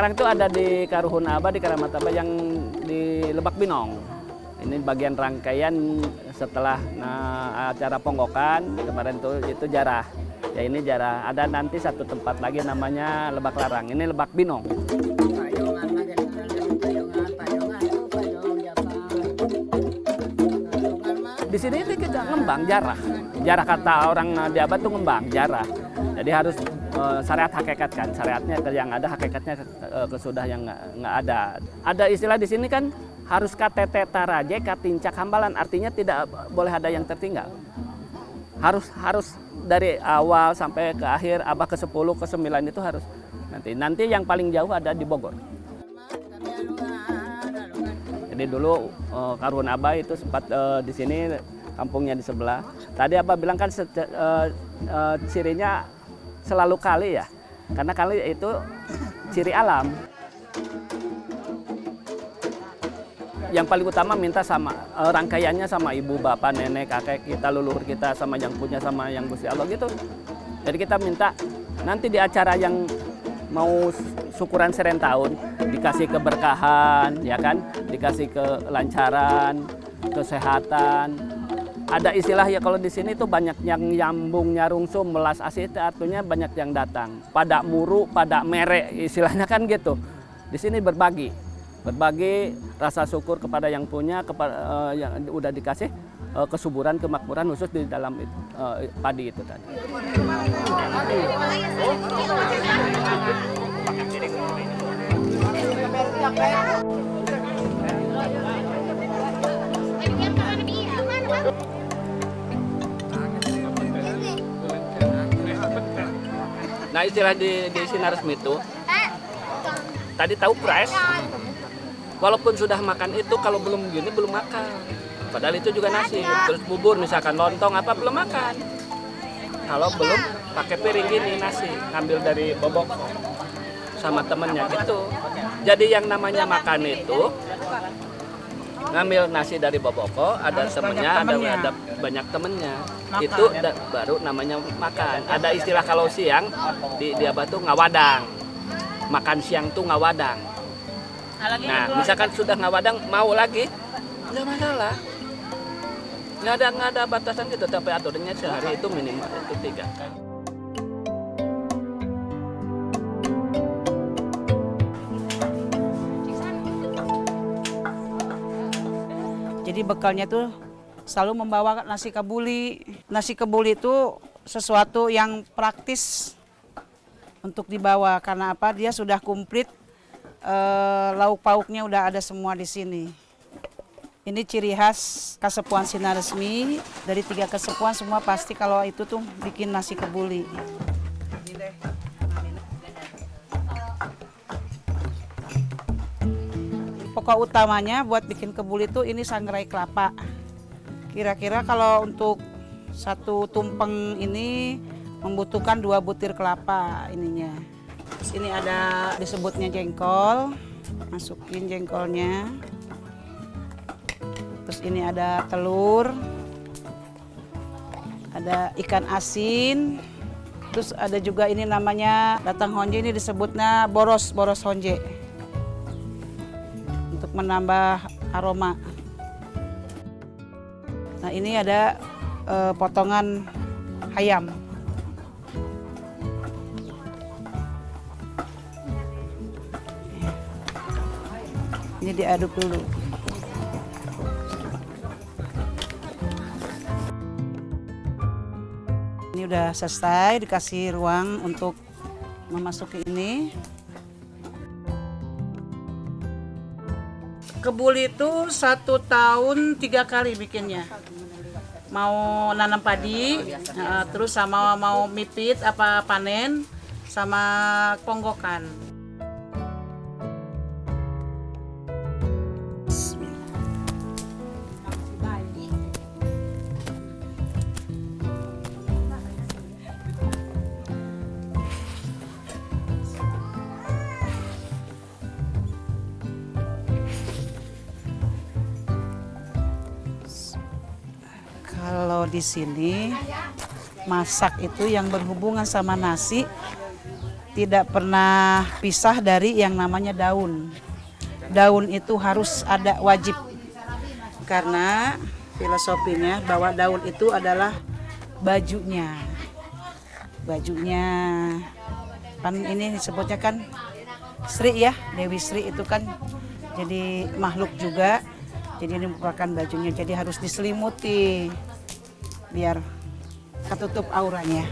Sekarang itu ada di Karuhun Aba, di Karamat Aba yang di Lebak Binong. Ini bagian rangkaian setelah acara ponggokan kemarin itu jarah. Ya ini jarah. Ada nanti satu tempat lagi namanya Lebak Larang. Ini Lebak Binong. Di sini itu kita ngembang jarah. Jarah kata orang di Aba tuh ngembang jarah. Jadi harus syariat hakikat kan. Syariatnya yang ada, hakikatnya kesudah yang nggak ada. Ada istilah di sini kan harus KTT Taraje, Katincak Hambalan. Artinya tidak boleh ada yang tertinggal. Harus dari awal sampai ke akhir, Abah ke 10, ke 9 itu harus. Nanti yang paling jauh ada di Bogor. Jadi dulu Karuhun Abah itu sempat di sini, kampungnya di sebelah. Tadi Abah bilang kan cirinya selalu kali ya, karena kali itu ciri alam. Yang paling utama minta sama rangkaiannya sama ibu, bapak, nenek, kakek kita, leluhur kita, sama yang punya, sama yang Gusti Allah gitu. Jadi kita minta nanti di acara yang mau syukuran seren tahun dikasih keberkahan, ya kan, dikasih kelancaran, kesehatan. Ada istilah ya kalau di sini tuh banyak yang nyambung, nyarungsum, melas asih, artinya banyak yang datang. Pada muru, pada mere, istilahnya kan gitu. Di sini berbagi rasa syukur kepada yang punya, kepada yang udah dikasih kesuburan, kemakmuran khusus di dalam padi itu tadi. Nah istilah di Sinar Resmi itu tadi tahu pres. Walaupun sudah makan itu, kalau belum gini belum makan. Padahal itu juga nasi. Terus bubur misalkan lontong apa belum makan. Kalau belum pakai piring gini nasi, ambil dari bobok sama temennya gitu. Jadi yang namanya makan itu ngambil nasi dari boboko, ada temennya, ada banyak temennya. Makan. Itu baru namanya makan. Ada istilah kalau siang di Abah tuh ngawadang. Makan siang tuh ngawadang. Nah, misalkan sudah ngawadang mau lagi, nggak masalah. Nggak ada batasan gitu, tapi aturannya sehari itu minimal itu 3 kali. Jadi bekalnya tuh selalu membawa nasi kebuli. Nasi kebuli itu sesuatu yang praktis untuk dibawa karena apa? Dia sudah komplit. Lauk pauknya udah ada semua di sini. Ini ciri khas Kasepuan Sinar Resmi. Dari 3 kesepuan semua pasti kalau itu tuh bikin nasi kebuli. Pokok utamanya buat bikin kebuli tuh ini sangrai kelapa. Kira-kira kalau untuk 1 tumpeng ini membutuhkan 2 butir kelapa ininya. Ini ada disebutnya jengkol, masukin jengkolnya. Terus ini ada telur, ada ikan asin. Terus ada juga ini namanya datang honje, ini disebutnya boros honje. Untuk menambah aroma. Nah ini ada potongan ayam. Ini diaduk dulu. Ini udah selesai, dikasih ruang untuk memasuki ini. Kebuli itu 1 tahun 3 kali bikinnya. Mau nanam padi, terus sama mau mipit apa panen, sama ponggokan. Kalau di sini masak itu yang berhubungan sama nasi tidak pernah pisah dari yang namanya daun. Daun itu harus ada, wajib. Karena filosofinya bahwa daun itu adalah bajunya. Bajunya. Kan ini disebutnya kan Sri ya, Dewi Sri itu kan jadi makhluk juga. Jadi ini merupakan bajunya, jadi harus diselimuti biar ketutup auranya.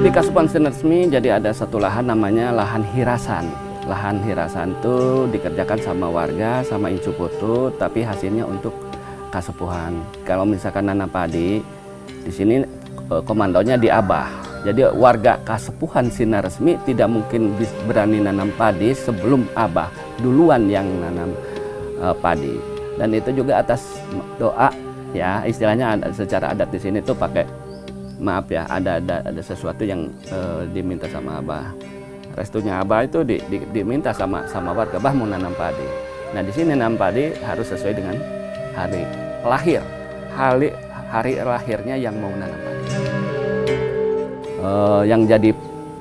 Di Kasupan Sineresmi jadi ada satu lahan namanya lahan hirasan. Lahan hirasan itu dikerjakan sama warga, sama Incu Putu, tapi hasilnya untuk kasepuhan. Kalau misalkan nanam padi, di sini komandonya di Abah. Jadi warga Kasepuhan Sineresmi tidak mungkin berani nanam padi sebelum Abah duluan yang nanam padi. Dan itu juga atas doa, ya istilahnya secara adat di sini tuh pakai, maaf ya, ada sesuatu yang diminta sama Abah. Restunya Abah itu diminta sama warga, Bah mau nanam padi. Nah di sini nanam padi harus sesuai dengan hari lahir, hari lahirnya yang mau nanam padi. Yang jadi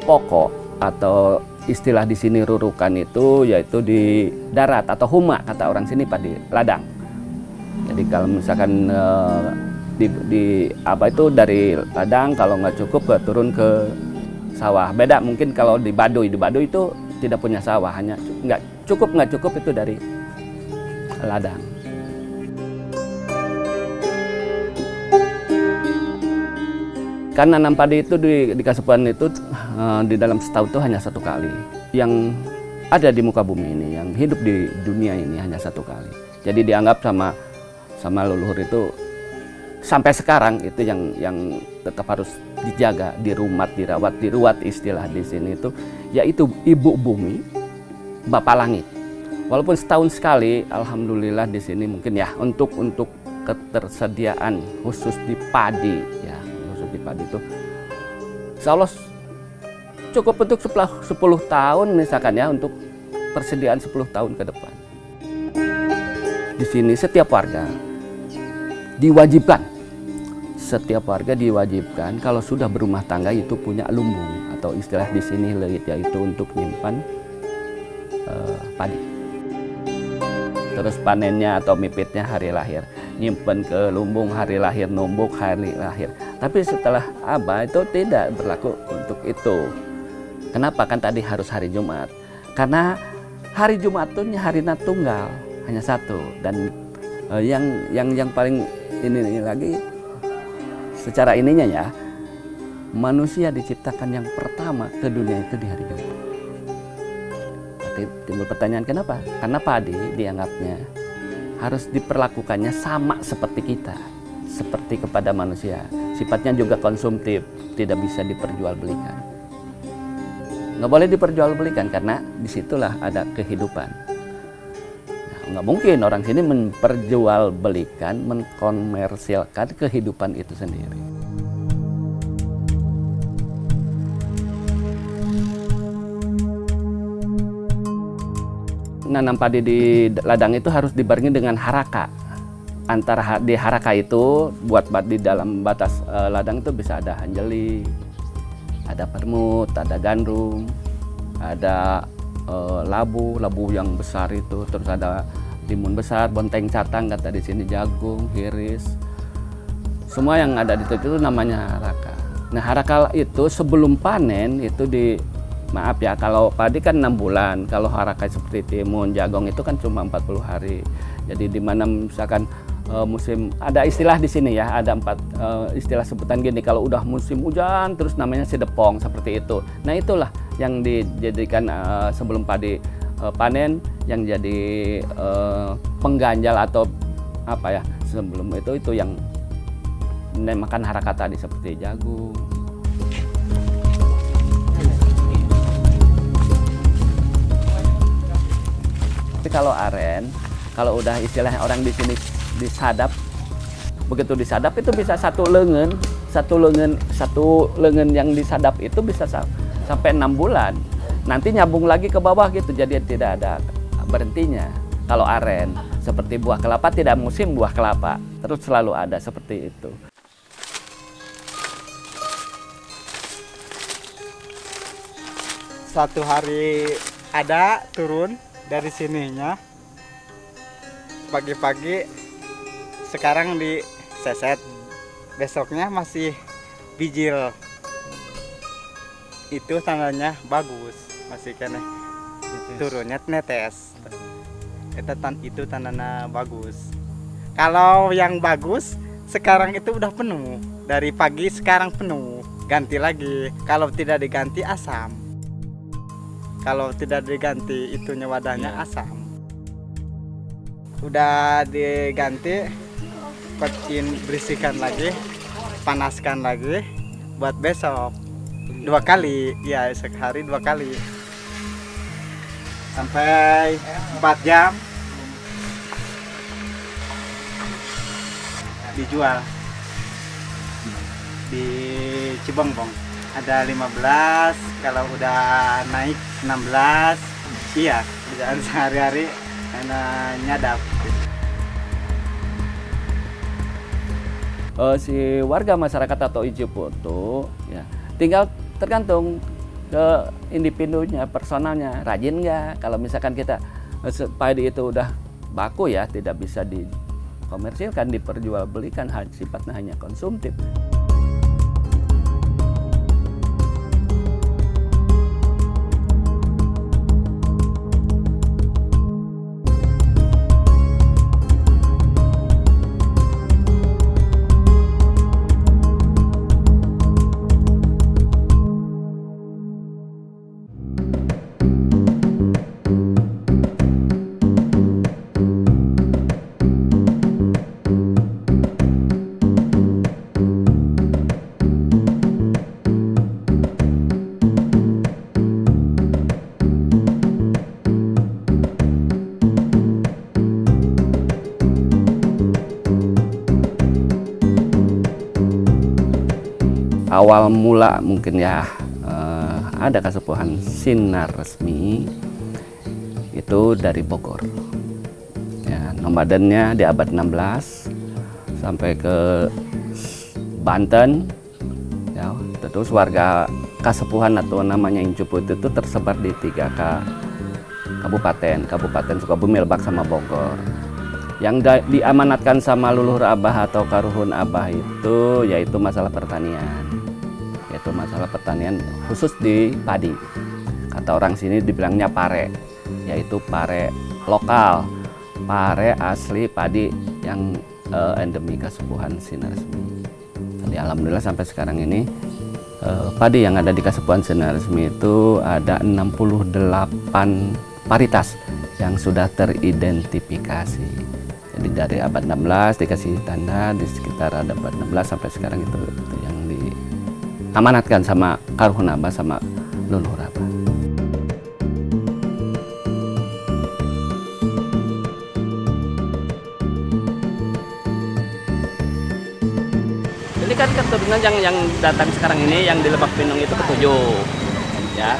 pokok atau istilah di sini rurukan itu yaitu di darat atau huma, kata orang sini padi ladang. Jadi kalau misalkan di apa itu dari ladang, kalau nggak cukup turun ke sawah. Beda mungkin kalau di Baduy itu tidak punya sawah, hanya nggak cukup itu dari ladang. Karena nanam padi itu di Kasepuhan itu di dalam setahun itu hanya satu kali. Yang ada di muka bumi ini, yang hidup di dunia ini hanya satu kali. Jadi dianggap sama leluhur itu sampai sekarang itu yang tetap harus dijaga, diruat istilah di sini itu, yaitu Ibu Bumi, Bapak Langit. Walaupun setahun sekali, alhamdulillah di sini mungkin ya untuk ketersediaan khusus di padi, ya khusus di padi itu, insya Allah cukup untuk 10 tahun misalkan ya, untuk persediaan 10 tahun ke depan. Di sini setiap warga diwajibkan kalau sudah berumah tangga itu punya lumbung, atau istilah di sini leit, yaitu untuk nyimpan padi. Terus panennya atau mipitnya hari lahir, nyimpan ke lumbung hari lahir, numbuk hari lahir. Tapi setelah Abah itu tidak berlaku untuk itu. Kenapa? Kan tadi harus hari Jumat. Karena hari Jumat itu hari tunggal, hanya satu. Dan yang paling ini lagi, secara ininya ya, manusia diciptakan yang pertama ke dunia itu di hari Jumat. Nanti timbul pertanyaan kenapa? Karena padi dianggapnya harus diperlakukannya sama seperti kita, seperti kepada manusia. Sifatnya juga konsumtif, tidak bisa diperjualbelikan. Nggak boleh diperjualbelikan karena disitulah ada kehidupan. Nggak mungkin orang sini memperjualbelikan, mengkomersilkan kehidupan itu sendiri. Nanam padi di ladang itu harus dibarengi dengan haraka. Antara di haraka itu buat di dalam batas ladang itu bisa ada anjeli, ada permut, ada gandum, ada labu yang besar itu, terus ada timun besar, bonteng catang kata di sini, jagung, hiris, semua yang ada di situ itu namanya haraka. Nah haraka itu sebelum panen itu maaf ya, kalau padi kan 6 bulan, kalau haraka seperti timun, jagung itu kan cuma 40 hari. Jadi di mana misalkan musim, ada istilah di sini ya, ada 4 istilah sebutan gini, kalau udah musim hujan terus namanya sidepong seperti itu. Nah itulah yang dijadikan sebelum padi panen, yang jadi pengganjal atau apa ya, sebelum itu yang makan harakat tadi seperti jagung. Tapi kalau aren, kalau udah istilahnya orang di sini disadap, begitu disadap itu bisa satu lengan yang disadap itu bisa sampai 6 bulan. Nanti nyambung lagi ke bawah gitu, jadi tidak ada berhentinya. Kalau aren, seperti buah kelapa tidak musim buah kelapa, terus selalu ada seperti itu. Satu hari ada turun dari sininya pagi-pagi, sekarang diseset, besoknya masih bijil, itu tandanya bagus, masih kena turunnya netes, itu tandanya bagus. Kalau yang bagus sekarang itu udah penuh, dari pagi sekarang penuh, ganti lagi. Kalau tidak diganti asam, kalau tidak diganti itunya wadahnya asam. Udah diganti, bersihkan lagi, panaskan lagi buat besok 2 kali ya, sehari 2 kali sampai 4 jam dijual di Cibongbong. Ada 15, kalau udah naik 16, iya bisa sehari-hari karena nyadap. Si warga masyarakat atau Ijupoto ya tinggal tergantung ke individunya, personalnya, rajin nggak. Kalau misalkan kita padi itu udah baku ya, tidak bisa dikomersilkan, diperjualbelikan, sifatnya hanya konsumtif. Awal mula mungkin ya ada Kasepuhan Sinar Resmi itu dari Bogor. Ya, nomadennya di abad 16 sampai ke Banten. Ya, terus warga Kasepuhan atau namanya Injuput itu tersebar di 3 Kabupaten Sukabumi, Lebak sama Bogor. Yang diamanatkan sama Luluhur Abah atau Karuhun Abah itu yaitu masalah pertanian. Yaitu masalah pertanian khusus di padi. Kata orang sini dibilangnya pare, yaitu pare lokal, pare asli padi yang endemi Kasepuhan Sinar Resmi. Jadi alhamdulillah sampai sekarang ini padi yang ada di Kasepuhan Sinar Resmi itu ada 68 paritas yang sudah teridentifikasi. Jadi dari abad 16 dikasih tanda di sekitar abad 16 sampai sekarang itu yang diamanatkan sama Karuhun Abah sama Luluhur Abah. Ini kan keturunan yang datang sekarang ini yang di Lebak Pinung itu ke-7 ya.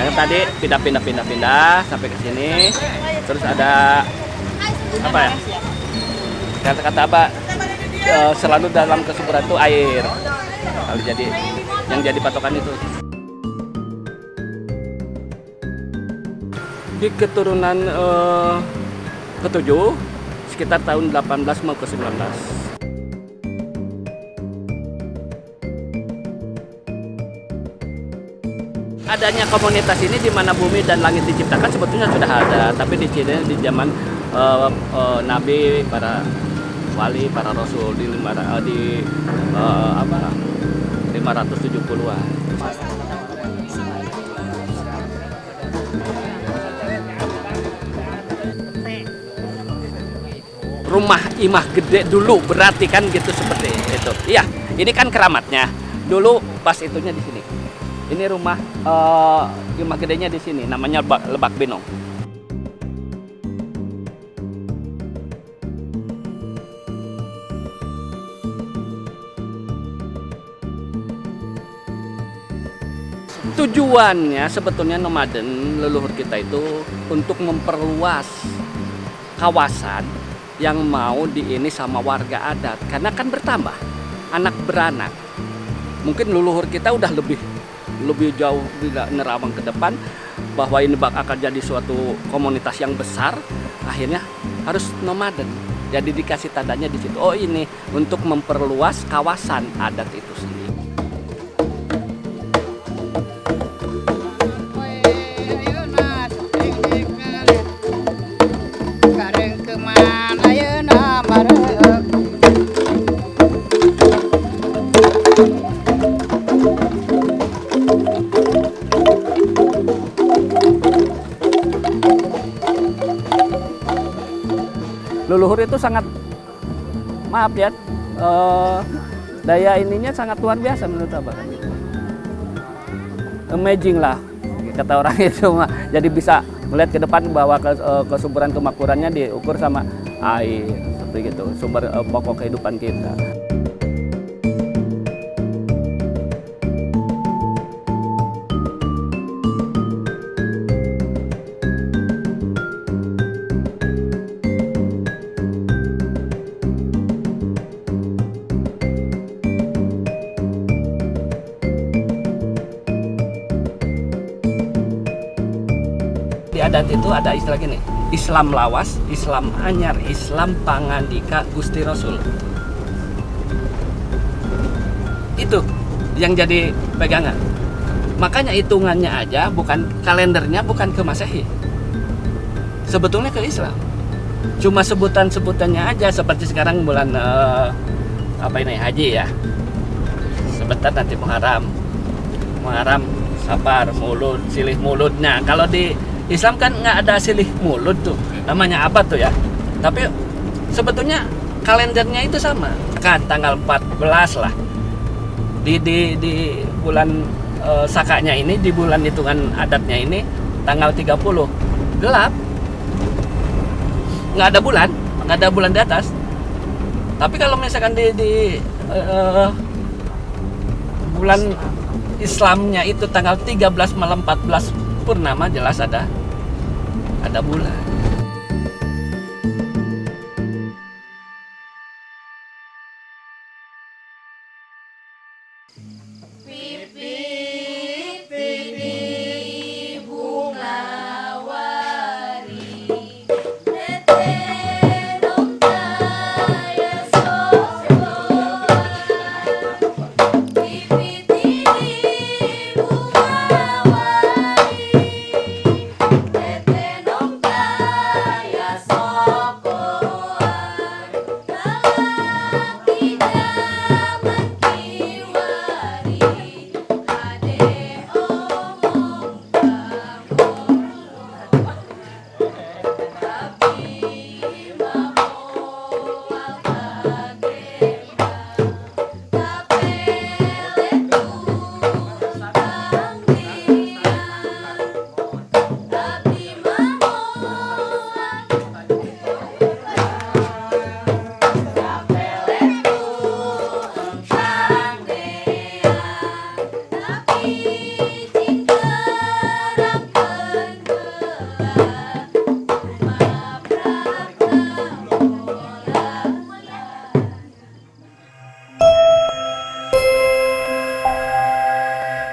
Yang tadi pindah sampai ke sini. Terus ada apa ya? Kata-kata apa? Selalu dalam kesuburan itu air. Kalau jadi yang jadi patokan itu. Di keturunan ke-7 sekitar tahun 18 mau ke 19. Adanya komunitas ini di mana bumi dan langit diciptakan sebetulnya sudah ada, tapi di Cina di zaman Nabi, para wali, para rasul di 570-an. Rumah imah gede dulu berarti kan gitu seperti itu. Iya, ini kan keramatnya. Dulu pas itunya di sini. Ini rumah imah gedenya di sini, namanya Lebak Binong. Tujuannya sebetulnya nomaden leluhur kita itu untuk memperluas kawasan yang mau ini sama warga adat, karena kan bertambah anak beranak. Mungkin leluhur kita udah lebih jauh tidak nerawang ke depan bahwa ini akan jadi suatu komunitas yang besar, akhirnya harus nomaden. Jadi dikasih tandanya di situ. Oh, ini untuk memperluas kawasan adat itu sendiri. Leluhur itu sangat, maaf ya, daya ininya sangat luar biasa menurut Abah. Amazing lah, kata orang itu mah. Jadi bisa melihat ke depan bahwa kesuburan kemakmurannya diukur sama air, seperti itu, sumber pokok kehidupan kita. Di adat itu ada istilah gini, Islam lawas, Islam anyar, Islam pangandika Gusti Rasul. Itu yang jadi pegangan. Makanya hitungannya aja, bukan kalendernya, bukan ke Masehi. Sebetulnya ke Islam. Cuma sebutan-sebutannya aja, seperti sekarang bulan haji ya. Sebentar nanti Muharram, Safar, Maulud, silih Mauludnya. Kalau di Islam kan nggak ada silih Maulud tuh, namanya apa tuh ya? Tapi sebetulnya kalendernya itu sama. Kan tanggal 14 lah. Di bulan sakanya ini, di bulan hitungan adatnya ini tanggal 30 gelap. Nggak ada bulan di atas. Tapi kalau misalkan di bulan Islamnya itu tanggal 13 malam 14 purnama, jelas ada bulan.